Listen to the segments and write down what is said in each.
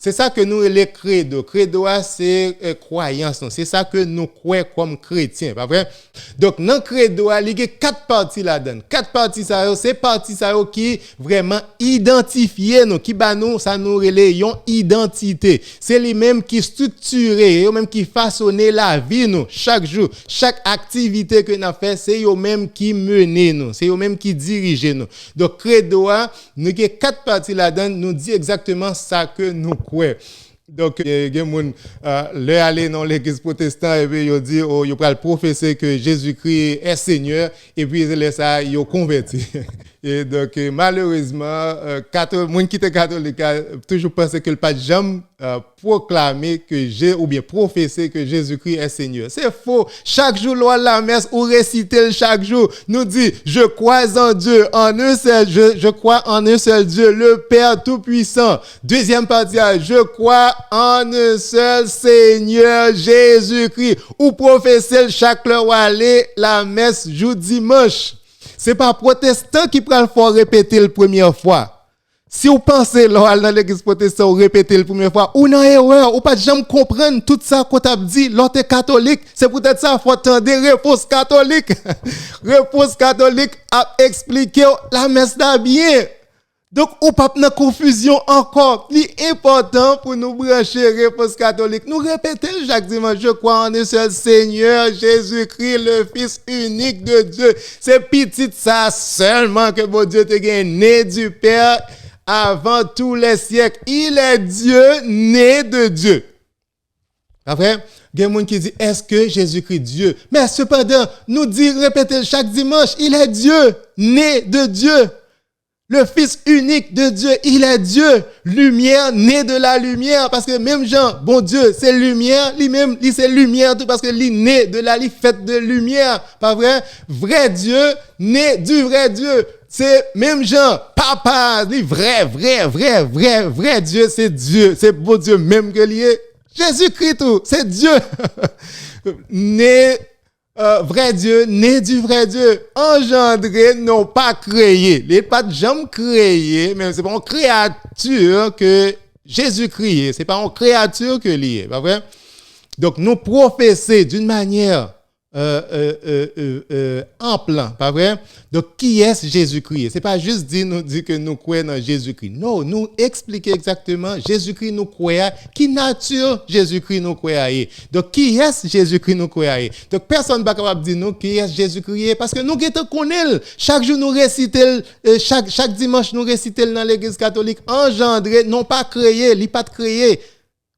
C'est ça que nous les credo. Credo c'est croyance, non? C'est ça que nous croyons comme chrétiens, pas vrai? Donc dans credo il y a 4 parties là-dedans. 4 parties ça c'est parties ça qui vraiment identifier nous, qui ba nous ça nous relayons identité. C'est les mêmes qui structurer, eux même qui façonner la vie nous chaque jour, chaque activité que nous fait, c'est eux même qui mener nous, c'est eux même qui dirige nous. Donc credo nous y a 4 parties là-dedans, nous dit exactement ça que nous croyons. Donc, il y a des gens qui aller dans l'église protestante et puis ils disent, ils vont professer que Jésus-Christ est Seigneur et puis ils ça, ils ont converti. Et donc, malheureusement, les gens qui sont catholiques toujours pensé que le pas jamais proclamer que ou bien professer que Jésus-Christ est Seigneur. C'est faux. Chaque jour, lors de la messe, ou réciter chaque jour, nous dit, je crois en Dieu, en un seul, je crois en un seul Dieu, le Père Tout-Puissant. Deuxième partie, je crois en un seul Seigneur Jésus-Christ. Ou professer chaque heure aller la messe jour dimanche. C'est pas protestant qui prend le faut répéter la première fois. Si vous pensez là dans l'église protestante répéter la première fois, ou non erreur, ou pas jamais comprendre tout ça qu'on t'a dit, l'autre catholique, c'est peut-être ça faut attendre réponse catholique. Réponse catholique a expliqué la messe là bien. Donc, ou pas dans confusion encore. L'important pour nous brancher réponse catholique. Nous répétons chaque dimanche, je crois en un seul Seigneur, Jésus-Christ, le Fils unique de Dieu. C'est petit ça seulement que mon Dieu te gagne, né du Père avant tous les siècles. Il est Dieu, né de Dieu. Après, il y a des gens qui disent, est-ce que Jésus-Christ est Dieu? Mais cependant, nous dit, répétez chaque dimanche, il est Dieu, né de Dieu. Le Fils unique de Dieu, il est Dieu, lumière, né de la lumière, parce que même Jean, bon Dieu, c'est lumière, lui-même, c'est lumière, tout parce que lui né de la, lui fait de lumière, pas vrai? Vrai Dieu, né du vrai Dieu, c'est même Jean, papa, lui vrai Dieu, c'est bon Dieu même que lui est. Jésus-Christ tout, c'est Dieu, né vrai Dieu, né du vrai Dieu, engendré, non pas créé. Il n'est pas jamais créé, mais c'est pas une créature que Jésus-Christ est. C'est pas une créature que lui est, pas vrai? Donc, nous professer d'une manière ample, pas vrai? Donc, qui est Jésus-Christ? C'est pas juste nous dire que nous croyons en Jésus-Christ. Non, nous expliquer exactement Jésus-Christ nous croyons, qui nature Jésus-Christ nous croyons. Donc, qui est Jésus-Christ nous croyons? Donc, personne ne va capable de dire nous qui est Jésus-Christ parce que nous connaissons. Chaque jour nous récitons, chaque dimanche nous récitons dans l'église catholique, engendré, non pas créé, il pas créé.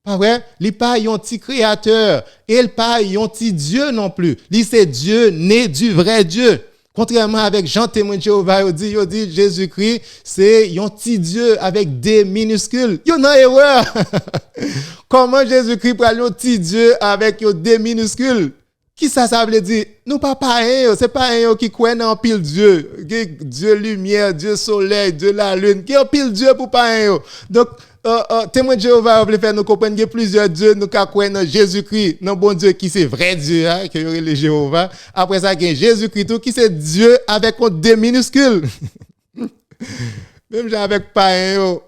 Pas vrai? Il pas un petit créateur, et il pas un petit Dieu non plus. Il c'est Dieu né du vrai Dieu. Contrairement avec Jean témoin de Jéhovah, il dit Jésus-Christ, c'est un petit Dieu avec des minuscules. Il y a une erreur. Comment Jésus-Christ prend un petit Dieu avec des minuscules? Qui ça veut dire? Nous pas pareil, c'est pas un qui croit dans pile Dieu. Dieu lumière, Dieu soleil, Dieu la lune. Qui est pile Dieu pour pas un. Donc témoin de Jéhovah veut faire nous comprendre qu'il y a plusieurs dieux, nous croyons dans Jésus-Christ, non bon Dieu qui c'est vrai Dieu, hein, qui est le Jéhovah. Après ça, il y a Jésus-Christ tout qui c'est Dieu avec un D minuscule. Même avec païen,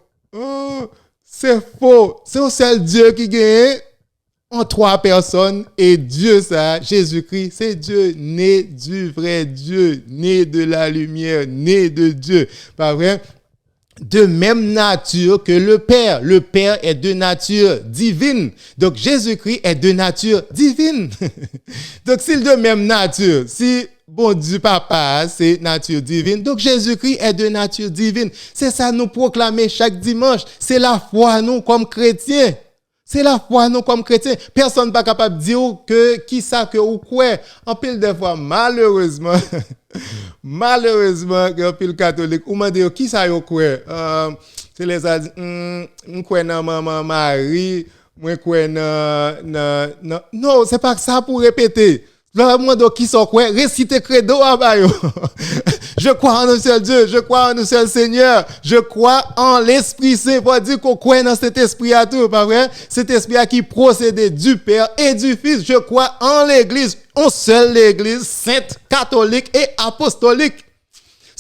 c'est faux. C'est un seul Dieu qui gagne en 3 personnes et Dieu ça, Jésus-Christ, c'est Dieu né du vrai Dieu, né de la lumière, né de Dieu. Pas vrai? De même nature que le Père. Le Père est de nature divine. Donc, Jésus-Christ est de nature divine. Donc, s'il de même nature, si bon Dieu Papa, c'est nature divine. Donc, Jésus-Christ est de nature divine. C'est ça nous proclamer chaque dimanche. C'est la foi, nous, comme chrétiens. C'est la foi, nous, comme chrétiens. Personne n'est pas capable de dire que qui ça que ou quoi. En pile de fois, malheureusement, en pile catholique, ou m'a dit qui ça yo quoi. C'est les a dit, quoi dans maman Marie, moi quoi non, c'est pas ça pour répéter. Là, moi, donc, qui sont quoi? Réciter credo à bayo. Je crois en un seul Dieu, je crois en un seul Seigneur, je crois en l'Esprit Saint. Pour dire qu'on croit dans cet esprit à tout, pas vrai? Cet esprit à qui procède du Père et du Fils. Je crois en l'Église, en seule l'Église sainte, catholique et apostolique.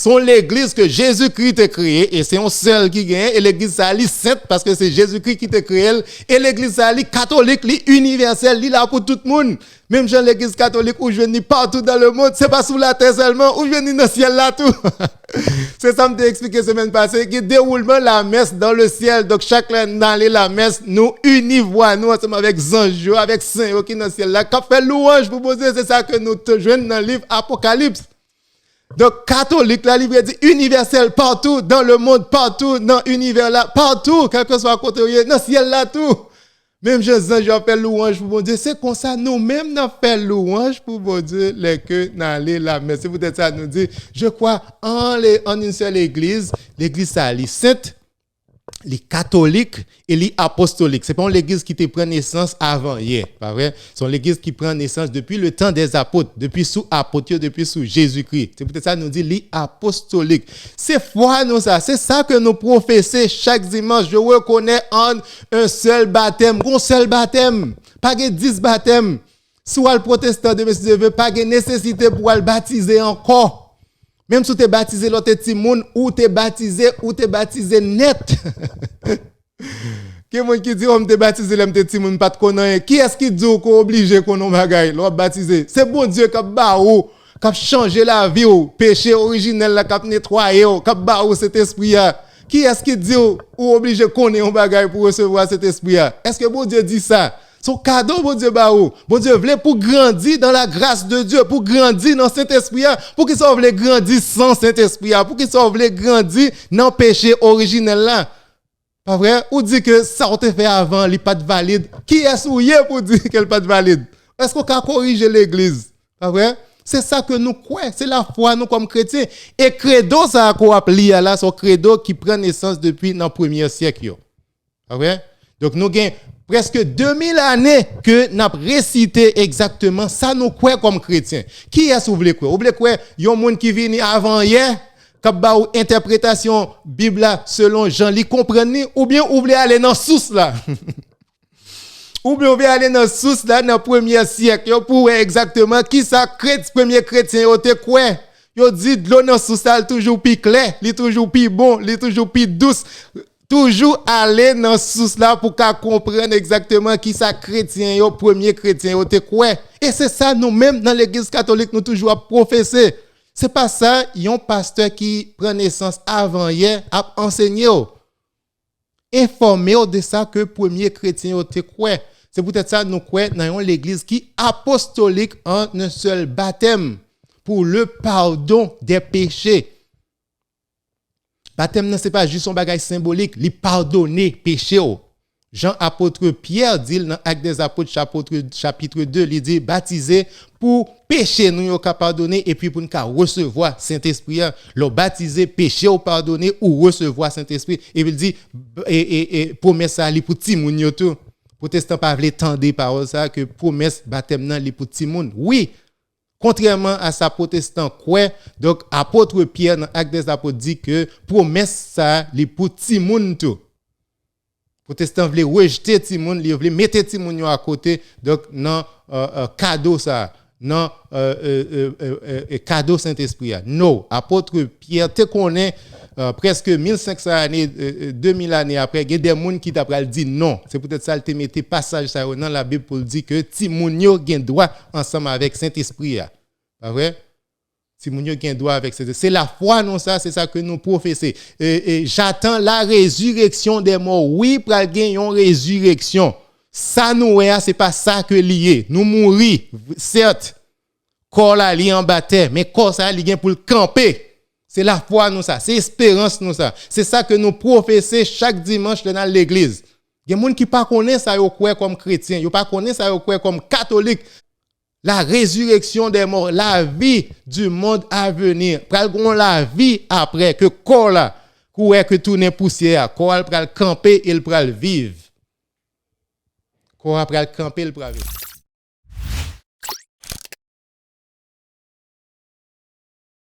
sont l'église que Jésus-Christ a créée et c'est un seul qui gagne et l'église ça li sainte parce que c'est Jésus-Christ qui t'a créé et l'église ça li catholique, li universelle, li là pour tout le monde. Même dans l'église catholique où je viens partout dans le monde, c'est pas sous la terre seulement, où je viens dans le ciel là tout. C'est ça que je t'ai expliqué semaine passée, qui déroulement la messe dans le ciel. Donc chaque année dans la messe, nous univons nous ensemble avec anges, avec saints qui dans le ciel là, qui fait louange pour poser, c'est ça que nous te joignons dans le livre Apocalypse. Donc, catholique, la livre dit universel partout, dans le monde, partout, dans l'univers là, partout, quel que soit côté, dans le ciel là, tout. Même Jésus, j'ai fait louange pour mon Dieu. C'est comme ça, nous-mêmes, nous fait louange pour mon Dieu, les que dans la messe. C'est peut-être ça, nous dit, je crois en une seule église, l'église, ça, les saintes, les catholiques et les apostoliques. C'est pas l'église qui te prend naissance avant hier, pas vrai? C'est l'église qui prend naissance depuis le temps des apôtres, depuis sous apôtres, depuis sous Jésus-Christ. C'est peut-être ça nous dit les apostoliques. C'est foi nous ça, c'est ça que nous professons chaque dimanche. Je reconnais en un seul baptême, un seul baptême, pas que 10 baptêmes. Soit le protestant de monsieur veut pas de nécessité pour le baptiser encore. Même si tu es baptisé l'autre petit monde ou tu es baptisé net. Quelqu'un qui dit on t'es baptisé l'autre petit monde pas de connaître. Qui est-ce qui dit qu'on obligé qu'on bagaille l'autre baptisé? C'est bon Dieu qui a ba ou qui a changé la vie ou péché originel là qui a nettoyé ou qui a ba ou cet esprit là. Qui est-ce qui dit ou obligé qu'on ait un bagaille pour recevoir cet esprit là? Est-ce que bon Dieu dit ça? Son cadeau, bon Dieu, bon Dieu voulait pour grandir dans la grâce de Dieu, pour grandir dans Saint-Esprit, pour qu'il soit voulait grandir sans Saint-Esprit, pour qu'il soit voulait grandir dans le péché originel là. Pas vrai? Ou dit que ça on te fait avant, il n'est pas de valide. Qui est souillé pour dire qu'elle n'est pas de valide? Est-ce qu'on peut corriger l'église? Pas vrai? C'est ça que nous croyons, c'est la foi nous comme chrétiens. Et credo, ça qu'on appelle là, c'est un credo qui prend naissance depuis le premier siècle. Pas vrai? Donc nous avons presque 2000 années que nous avons récité exactement ça nous croyons comme chrétiens. Qui est-ce que vous voulez croire? Vous voulez croire il y a un monde qui vient avant hier, qui a une interprétation Bible selon Jean, li comprenez ou bien vous voulez aller dans la source là? Ou bien vous voulez aller dans la source là dans le premier siècle pour exactement qui ça premier chrétien yo te quoi? Yo dit de l'eau dans la source là toujours plus clair, li toujours plus bon, li toujours plus douce. Toujours aller dans ce source là pour qu'on comprenne exactement qui ça chrétien yo premier chrétien yo te quoi et c'est ça nous même dans l'église catholique nous toujours professer c'est pas ça yon pasteur qui prend naissance avant hier a enseigné informé de ça que premier chrétien yo te quoi c'est peut-être ça nous quoi dans l'église qui apostolique en un seul baptême pour le pardon des péchés. Baptême, ce n'est pas juste un bagage symbolique, il pardonner péché. Jean apôtre Pierre dit dans Actes des Apôtres chapitre 2, il dit baptiser pour péché nous pardonner et puis pour nous recevoir Saint-Esprit. Le baptiser péché ou pardonner ou recevoir Saint-Esprit. Et il dit et promesse ça pour tout le monde tout. Protestant pas veut tendre parole ça que promesse baptême nan li pour tout le monde. Oui. Contrairement à sa protestant quoi donc apôtre Pierre dans Actes des Apôtres dit que promesse ça li pour tout le monde tout. Protestant voulait rejeter tout le monde, il voulait mettre tout le monde à côté donc non cadeau ça non cadeau Saint-Esprit. Non, apôtre Pierre te connaît presque 1500 années 2000 années après il y a des gens qui t'a dit non, c'est peut-être ça il te mettait passage ça dans la Bible pour dire que ti moun yo gen droit ensemble avec Saint-Esprit. Pas vrai? Si moun yo gen droit avec c'est la foi non ça, c'est ça que nous professons. Et j'attends la résurrection des morts. Oui, pral gen yon résurrection. Ça nous c'est pas ça que lié. Nous mourir certes. Corps là li en baptême, mais corps ça li gen pour le camper. C'est la foi nous ça, c'est espérance nous ça. C'est ça que nous professons chaque dimanche dans l'église. Il y a des gens qui pas connaissent ça yo quoi comme chrétien, yo pas connaissent ça yo quoi comme catholique. La résurrection des morts, la vie du monde à venir, pral gon la vie après que corps là que tourner poussière, corps pral camper et il pral vivre. Corps pral camper il pral vivre.